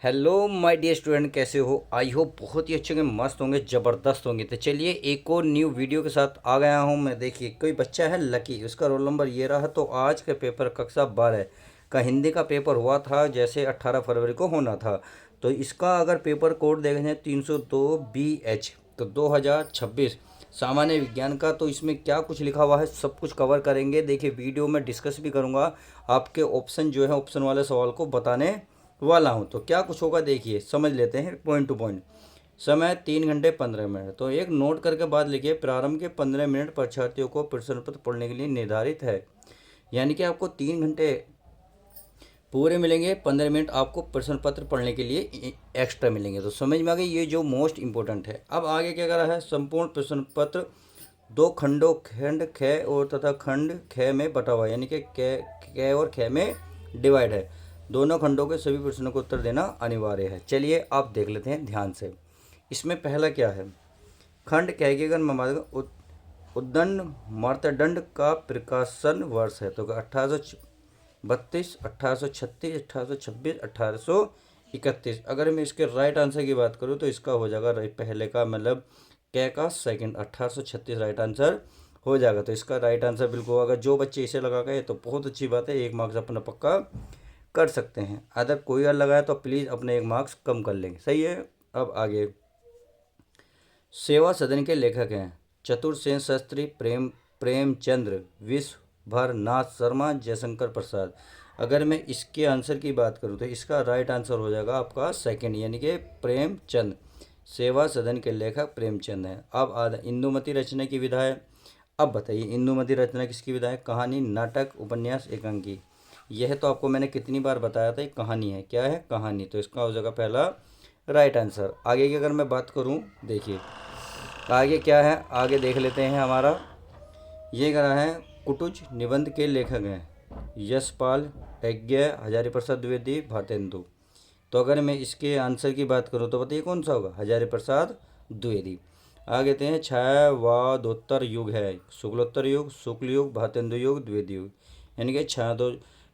Hello my dear student, कैसे हो? I hope बहुत ही अच्छे होंगे, मस्त होंगे, ज़बरदस्त होंगे। तो चलिए एक और न्यू वीडियो के साथ आ गया हूँ मैं। देखिए कोई बच्चा है लकी, उसका रोल नंबर ये रहा। तो आज का पेपर कक्षा 12 का हिंदी का पेपर हुआ था, जैसे 18 फरवरी को होना था। तो इसका अगर पेपर कोड देखें 302BH, तो 2026 सामान्य विज्ञान का। तो इसमें क्या कुछ लिखा हुआ है सब कुछ कवर करेंगे। देखिए वीडियो में डिस्कस भी करूँगा, आपके ऑप्शन जो है ऑप्शन वाले सवाल को बताने वाला हूँ। तो क्या कुछ होगा देखिए, समझ लेते हैं पॉइंट टू पॉइंट। समय 3 घंटे 15 मिनट। तो एक नोट करके बाद लिखिए, प्रारंभ के 15 मिनट परीक्षार्थियों को प्रश्न पत्र पढ़ने के लिए निर्धारित है। यानी कि आपको 3 घंटे पूरे मिलेंगे, 15 मिनट आपको प्रश्न पत्र पढ़ने के लिए एक्स्ट्रा मिलेंगे। तो समझ में आ गई, ये जो मोस्ट इंपॉर्टेंट है। अब आगे क्या करा है, संपूर्ण प्रश्न पत्र दो खंडों खंड ख और तथा खंड ख में बटा हुआ है, यानी कि क और ख में डिवाइड है। दोनों खंडों के सभी प्रश्नों को उत्तर देना अनिवार्य है। चलिए आप देख लेते हैं ध्यान से। इसमें पहला क्या है, खंड ख के अगर उद्दंड मार्तंड का प्रकाशन वर्ष है। तो 1832, 1836, 1826, 1831। अगर मैं इसके राइट आंसर की बात करूँ तो इसका हो जाएगा पहले का, मतलब कै का सेकंड 1836 राइट आंसर हो जाएगा। तो इसका राइट आंसर बिल्कुल होगा। जो बच्चे इसे लगा गए तो बहुत अच्छी बात है, 1 मार्क्स अपना पक्का कर सकते हैं। अगर कोई और लगाया तो प्लीज़ अपने 1 मार्क्स कम कर लेंगे, सही है। अब आगे, सेवा सदन के लेखक हैं चतुर्सेन शास्त्री, प्रेमचंद्र, विश्वभर नाथ शर्मा, जयशंकर प्रसाद। अगर मैं इसके आंसर की बात करूं तो इसका राइट आंसर हो जाएगा आपका सेकंड, यानी कि प्रेमचंद। सेवा सदन के लेखक प्रेमचंद हैं। अब इंदुमती रचना की विधा है। अब बताइए इंदुमती रचना किसकी विधा है? कहानी, नाटक, उपन्यास, एकांकी। यह तो आपको मैंने कितनी बार बताया था, ये कहानी है। क्या है? कहानी। तो इसका हो जाएगा पहला राइट आंसर। आगे की अगर मैं बात करूं, देखिए आगे क्या है, आगे देख लेते हैं। हमारा ये करा है, कुटुज निबंध के लेखक हैं यशपाल, यज्ञ, हजारी प्रसाद द्विवेदी, भारतेंदु। तो अगर मैं इसके आंसर की बात करूं तो बताइए कौन सा होगा? हजारी प्रसाद द्विवेदी। आगे कहते हैं छायावादोत्तर युग है, शुक्लोत्तर युग, शुक्ल युग, भारतेंदु युग, द्विवेदी युग। यानी कि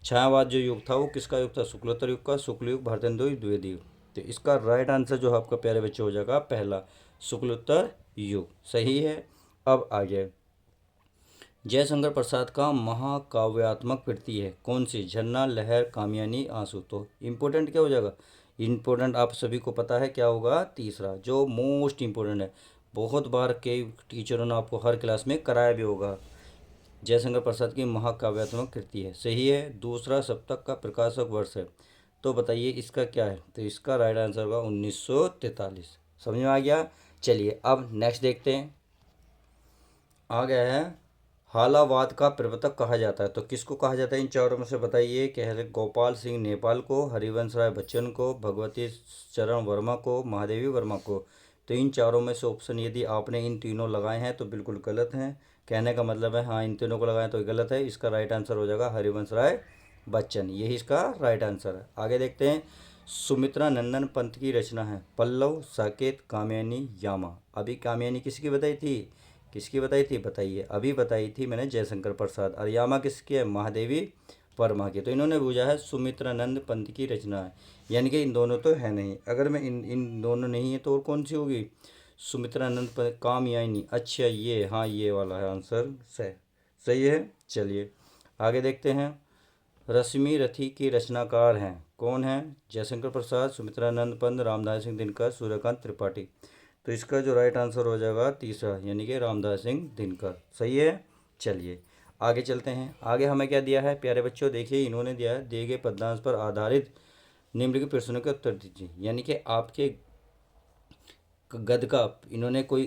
छायावाद जो युग था वो किसका युग था? शुक्लोत्तर युग का। शुक्ल युग, भारतेंदु युग, द्विवेदी युग। तो इसका राइट आंसर जो आपका प्यारे बच्चे हो जाएगा पहला, शुक्लोत्तर युग, सही है। अब आगे, जयशंकर प्रसाद का महाकाव्यात्मक कृति है कौन सी? झरना, लहर, कामयानी, आंसू। तो इम्पोर्टेंट क्या हो जाएगा? इम्पोर्टेंट आप सभी को पता है क्या होगा? तीसरा, जो मोस्ट इम्पोर्टेंट है, बहुत बार के टीचरों ने आपको हर क्लास में कराया भी होगा। जयशंकर प्रसाद की महाकाव्यात्मक कृति है, सही है। दूसरा, सप्तक का प्रकाशक वर्ष है। तो बताइए इसका क्या है? तो इसका राइट आंसर होगा 1943। समझ में आ गया? चलिए अब नेक्स्ट देखते हैं। आ गया है, हालावाद का प्रवर्तक कहा जाता है। तो किसको कहा जाता है इन चारों में से बताइए? कह रहे गोपाल सिंह नेपाल को, हरिवंश राय बच्चन को, भगवती चरण वर्मा को, महादेवी वर्मा को। तो इन चारों में से ऑप्शन यदि आपने इन तीनों लगाए हैं तो बिल्कुल गलत हैं। कहने का मतलब है हाँ इन तीनों को लगाएं तो गलत है। इसका राइट आंसर हो जाएगा हरिवंश राय बच्चन, यही इसका राइट आंसर है। आगे देखते हैं, सुमित्रा नंदन पंत की रचना है पल्लव, साकेत, कामयानी, यामा। अभी कामयानी किसकी बताई थी? किसकी बताई थी बताइए? अभी बताई थी मैंने जयशंकर प्रसाद। और यामा किसकी है? महादेवी वर्मा की। तो इन्होंने पूछा है सुमित्रानंद पंत की रचना है, यानी कि इन दोनों तो है नहीं। अगर मैं इन दोनों नहीं है तो और कौन सी होगी? सुमित्रानंद पंत, कामयानी। अच्छा ये, हाँ ये वाला है आंसर, सही है। चलिए आगे देखते हैं, रश्मि रथी की रचनाकार हैं कौन है? जयशंकर प्रसाद, सुमित्रानंद पंत, रामधारी सिंह दिनकर, सूर्यकांत त्रिपाठी। तो इसका जो राइट आंसर हो जाएगा तीसरा, यानी कि रामधारी सिंह दिनकर, सही है। चलिए आगे चलते हैं। आगे हमें क्या दिया है प्यारे बच्चों? देखिए इन्होंने दिया है, दिए गए पद्यांश पर आधारित निम्नलिखित प्रश्नों के उत्तर दीजिए। यानी कि आपके गद्य का इन्होंने कोई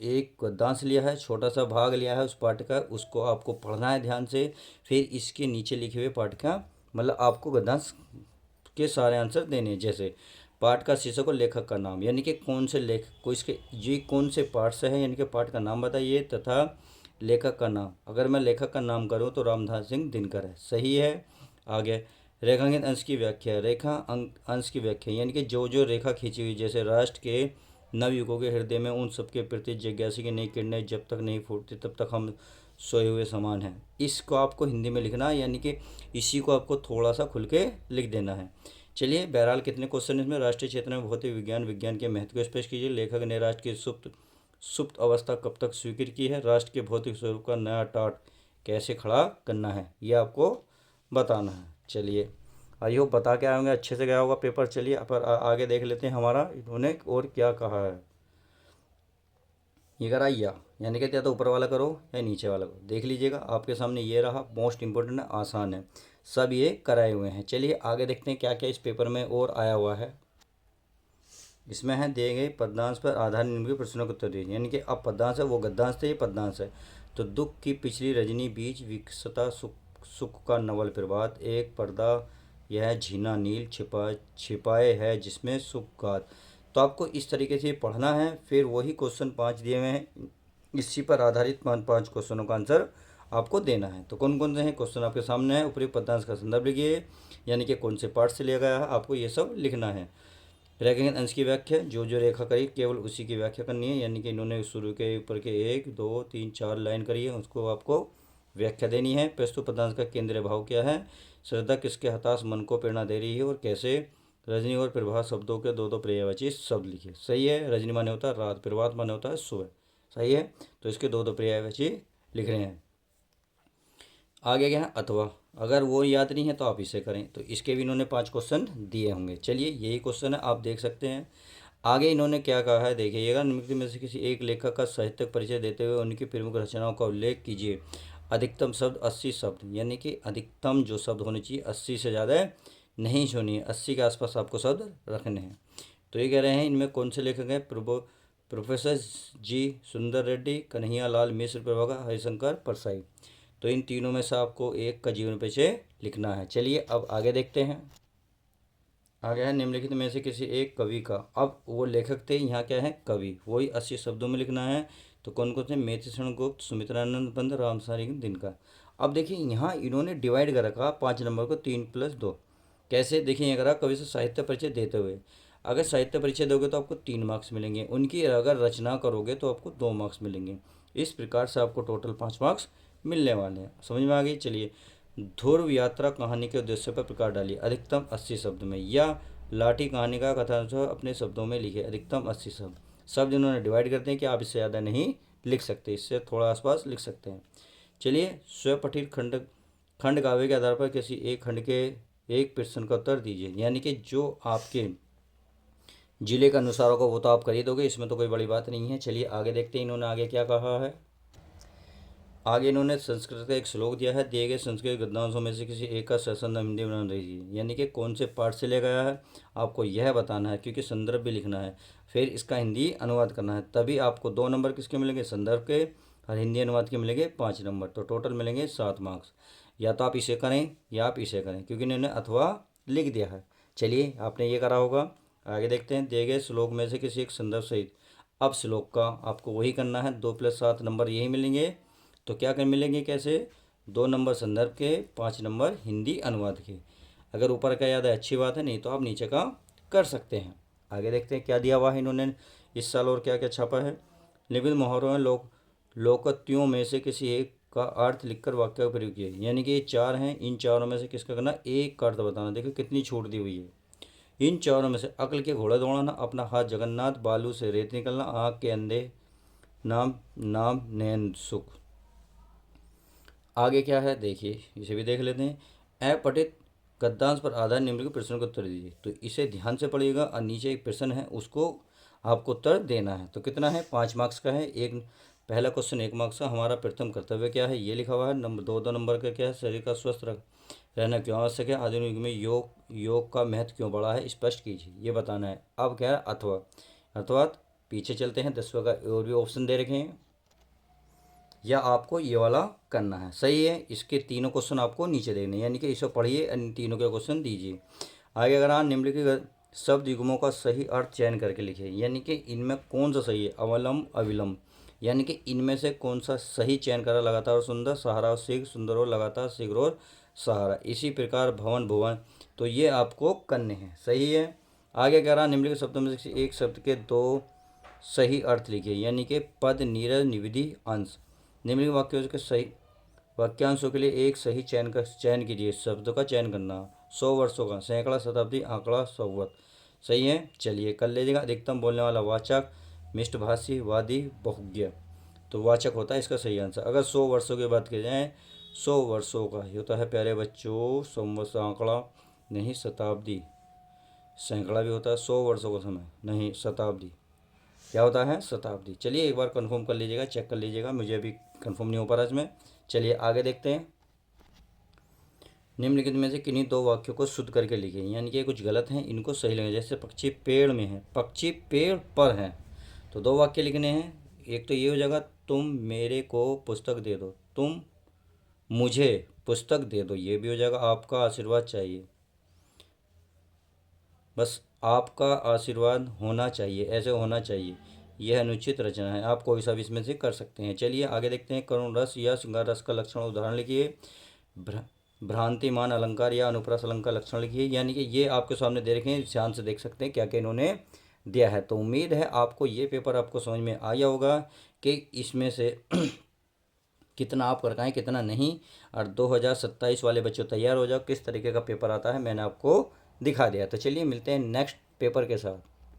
एक गद्यांश लिया है, छोटा सा भाग लिया है उस पाठ का, उसको आपको पढ़ना है ध्यान से। फिर इसके नीचे लिखे हुए पाठ का, मतलब आपको गद्यांश के सारे आंसर देने हैं। जैसे पाठ का शीर्षक और लेखक का नाम, यानी कि कौन से लेखक को, इसके ये कौन से पाठ से है, यानी कि पाठ का नाम बताइए, तथा लेखक का नाम। अगर मैं लेखक का नाम करूँ तो रामधारी सिंह दिनकर है, सही है। आगे, रेखांकित अंश की व्याख्या, रेखा अंश की व्याख्या, यानी कि जो जो रेखा खींची हुई, जैसे राष्ट्र के नवयुगों के हृदय में उन सबके प्रति जिज्ञासा की नई किरणें जब तक नहीं फूटती तब तक हम सोए हुए समान हैं। इसको आपको हिंदी में लिखना है, यानी कि इसी को आपको थोड़ा सा खुल के लिख देना है। चलिए बहरहाल कितने क्वेश्चन इसमें। राष्ट्रीय क्षेत्र में भौतिक विज्ञान विज्ञान के महत्व को स्पष्ट कीजिए। लेखक ने राष्ट्र की सुप्त सुप्त अवस्था कब तक स्वीकृत की है। राष्ट्र के भौतिक स्वरूप का नया टाट कैसे खड़ा करना है, ये आपको बताना है। चलिए आई होप बता के आएंगे, अच्छे से गया होगा पेपर। चलिए पर आगे देख लेते हैं हमारा इन्होंने और क्या कहा है। ये करा यानी कि या तो ऊपर वाला करो या नीचे वाला करो, देख लीजिएगा आपके सामने ये रहा। मोस्ट इंपॉर्टेंट है, आसान है, सब ये कराए हुए हैं। चलिए आगे देखते हैं क्या क्या इस पेपर में और आया हुआ है। इसमें है दिए गए पद्यांश पर आधारित निम्नलिखित प्रश्नों का उत्तर दीजिए। यानी कि अब पद्यांश है, वो गद्यांश थे, ये पद्यांश है। तो दुख की पिछली रजनी बीच विकसता सुख सुख का नवल प्रभात, एक पर्दा यह झीना नील छिपाए है जिसमें सुख गात। तो आपको इस तरीके से पढ़ना है। फिर वही क्वेश्चन 5 दिए हुए हैं, इसी पर आधारित 5 क्वेश्चनों का आंसर आपको देना है। तो कौन कौन से हैं क्वेश्चन आपके सामने है। ऊपरी पद्यांश का संदर्भ लिखिए, यानी कि कौन से पार्ट से लिया गया है, आपको ये सब लिखना है। रेखांकन अंश की व्याख्या, जो जो रेखा करी केवल उसी की व्याख्या करनी है। यानी कि इन्होंने शुरू के ऊपर के 1 2 3 4 लाइन करी है, उसको आपको व्याख्या देनी है। प्रस्तुत पदांश का केंद्रीय भाव क्या है। श्रद्धा किसके हताश मन को प्रेरणा दे रही है और कैसे। रजनी और प्रभात शब्दों के दो पर्यायवाची शब्द लिखिए। सही है, रजनी माने होता है रात, प्रभात माने होता है सुबह। सही है, तो इसके दो पर्यायवाची लिख रहे हैं। आगे क्या है अथवा, अगर वो याद नहीं है तो आप इसे करें। तो इसके भी इन्होंने 5 क्वेश्चन दिए होंगे। चलिए यही क्वेश्चन है, आप देख सकते हैं। आगे इन्होंने क्या कहा है देखिएगा। निम्नलिखित में से किसी एक लेखक का साहित्यिक परिचय देते हुए उनकी प्रमुख रचनाओं का उल्लेख कीजिए। अधिकतम शब्द 80 शब्द, यानी कि अधिकतम जो शब्द होने चाहिए 80 से ज़्यादा नहीं होनी है, 80 के आसपास आपको शब्द रखने हैं। तो ये कह रहे हैं इनमें कौन से लेखक हैं। प्रोफेसर जी सुंदर रेड्डी, कन्हैया लाल मिश्र, प्रभाकर, हरिशंकर परसाई। तो इन तीनों में से आपको एक का जीवन परिचय लिखना है। चलिए अब आगे देखते हैं। आगे है निम्नलिखित में से किसी एक कवि का, अब वो लेखक थे, यहाँ क्या है कवि, वही 80 शब्दों में लिखना है। तो कौन कौन से, मेथिशरण गुप्त, सुमित्रानंद पंत, रामसारी दिनकर। अब देखिए यहाँ इन्होंने डिवाइड कर रखा 5 नंबर को 3+2। कैसे देखिए, अगर आप कवि से साहित्य परिचय देते हुए अगर साहित्य परिचय दोगे तो आपको 3 मार्क्स मिलेंगे, उनकी अगर रचना करोगे तो आपको 2 मार्क्स मिलेंगे। इस प्रकार से आपको टोटल 5 मार्क्स मिलने वाले हैं। समझ में आ गई। चलिए ध्रुव यात्रा कहानी के उद्देश्य पर प्रकाश डालिए, अधिकतम 80 शब्द में। या लाठी कहानी का कथांश अपने शब्दों में लिखे, अधिकतम 80 शब्द इन्होंने डिवाइड करते हैं कि आप इससे ज़्यादा नहीं लिख सकते, इससे थोड़ा आसपास लिख सकते हैं। चलिए स्वपठित खंड काव्य के आधार पर किसी एक खंड के एक प्रश्न का उत्तर दीजिए। यानी कि जो आपके जिले के अनुसार होगा वो तो आप कर ही दोगे, इसमें तो कोई बड़ी बात नहीं है। चलिए आगे देखते हैं इन्होंने आगे क्या कहा है। आगे इन्होंने संस्कृत का एक श्लोक दिया है, दिए गए संस्कृत गद्यांशों में से किसी एक का संदर्भ हिंदी बना दीजिए। यानी कि कौन से पाठ से ले गया है आपको यह बताना है, क्योंकि संदर्भ भी लिखना है, फिर इसका हिंदी अनुवाद करना है। तभी आपको 2 नंबर किसके मिलेंगे, संदर्भ के, और हिंदी अनुवाद के मिलेंगे 5 नंबर। तो टोटल मिलेंगे 7 मार्क्स। या तो आप इसे करें या आप इसे करें, क्योंकि इन्होंने अथवा लिख दिया है। चलिए आपने ये करा होगा। आगे देखते हैं, दिए गए श्लोक में से किसी एक संदर्भ सहित। अब श्लोक का आपको वही करना है, 2+7 नंबर यही मिलेंगे। तो क्या कर मिलेंगे कैसे, 2 नंबर संदर्भ के, 5 नंबर हिंदी अनुवाद के। अगर ऊपर का याद है अच्छी बात है, नहीं तो आप नीचे का कर सकते हैं। आगे देखते हैं क्या दिया हुआ है इन्होंने इस साल और क्या क्या छापा है। निम्नलिखित मुहावरों में लोकोक्तियों में से किसी एक का अर्थ लिखकर वाक्य का प्रयोग किया। यानी कि ये 4 हैं, इन चारों में से किसका करना, एक का अर्थ बताना। देखो कितनी छूट दी हुई है। इन चारों में से अकल के घोड़ा दौड़ाना, अपना हाथ जगन्नाथ, बालू से रेत निकलना, आँख के अंधे, नाम नाम नयन सुख। आगे क्या है देखिए, इसे भी देख लेते हैं। अपठित गद्यांश पर आधार निम्नलिखित प्रश्नों का उत्तर दीजिए। तो इसे ध्यान से पढ़िएगा, और नीचे एक प्रश्न है उसको आपको उत्तर देना है। तो कितना है, 5 मार्क्स का है। एक पहला क्वेश्चन 1 मार्क्स का, हमारा प्रथम कर्तव्य क्या है ये लिखा हुआ है। नंबर 2 नंबर का क्या है, शरीर का स्वस्थ रहना क्यों आवश्यक है, आधुनिक युग में योग का महत्व क्यों बढ़ा है, स्पष्ट कीजिए, ये बताना है। अब क्या है अथवा, अर्थात पीछे चलते हैं, 10वां का और भी ऑप्शन दे रखे हैं, या आपको ये वाला करना है। सही है, इसके तीनों क्वेश्चन आपको नीचे देने, यानी कि इसे पढ़िए, इन तीनों के क्वेश्चन दीजिए। आगे अगर आप निम्नलिखित शब्द युग्मों का सही अर्थ चयन करके लिखिए। यानी कि इनमें कौन सा सही है, अवलंब अविलंब, यानी कि इनमें से कौन सा सही चयन करा, लगातार और सुंदर, सहारा और शीघ्र, सुंदर और लगातार, शीघ्र और सहारा। इसी प्रकार भवन भुवन, तो ये आपको करने हैं। सही है। आगे कह रहा निम्नलिखित शब्दों में से एक शब्द के 2 सही अर्थ लिखिए। यानी कि पद, नीरज, निविधि, अंश। निम्नलिखित वाक्यों के सही वाक्यांशों के लिए एक सही चयन कीजिए, शब्द का चयन करना। 100 वर्षों का, सैकड़ा, शताब्दी, आंकड़ा, सौवत। सही है। चलिए कर लीजिएगा। अधिकतम बोलने वाला वाचक, मिष्टभाषी, वादी, बहुज्ञ। तो वाचक होता है इसका सही आंसर। अगर 100 वर्षों की बात की जाए, 100 वर्षों का ये होता है प्यारे बच्चों, संवत्सर आंकड़ा नहीं, शताब्दी। सैकड़ा भी होता है, 100 वर्षों का समय नहीं, शताब्दी क्या होता है, शताब्दी। चलिए एक बार कंफर्म कर लीजिएगा, चेक कर लीजिएगा, मुझे अभी कंफर्म नहीं हो पा रहा इसमें। चलिए आगे देखते हैं। निम्नलिखित में से किन्हीं दो वाक्यों को शुद्ध करके लिखिए, यानी कि कुछ गलत हैं, इनको सही लगेगा। जैसे पक्षी पेड़ में है, पक्षी पेड़ पर है, तो दो वाक्य लिखने हैं। एक तो ये हो जाएगा, तुम मेरे को पुस्तक दे दो, तुम मुझे पुस्तक दे दो, ये भी हो जाएगा। आपका आशीर्वाद चाहिए, बस आपका आशीर्वाद होना चाहिए, ऐसे होना चाहिए। यह अनुचित रचना है। आप कोई सा भी इसमें से कर सकते हैं। चलिए आगे देखते हैं। करुण रस या श्रृंगार रस का लक्षण उदाहरण लिखिए। भ्रांतिमान अलंकार या अनुप्रास अलंकार लक्षण लिखिए। यानी कि ये आपके सामने दे रखे हैं, ध्यान से देख सकते हैं क्या क्या इन्होंने दिया है। तो उम्मीद है आपको ये पेपर आपको समझ में आया होगा कि इसमें से कितना आप कर पाएँ कितना नहीं। और 2027 वाले बच्चों तैयार हो जाओ, किस तरीके का पेपर आता है मैंने आपको दिखा दिया। तो चलिए मिलते हैं नेक्स्ट पेपर के साथ।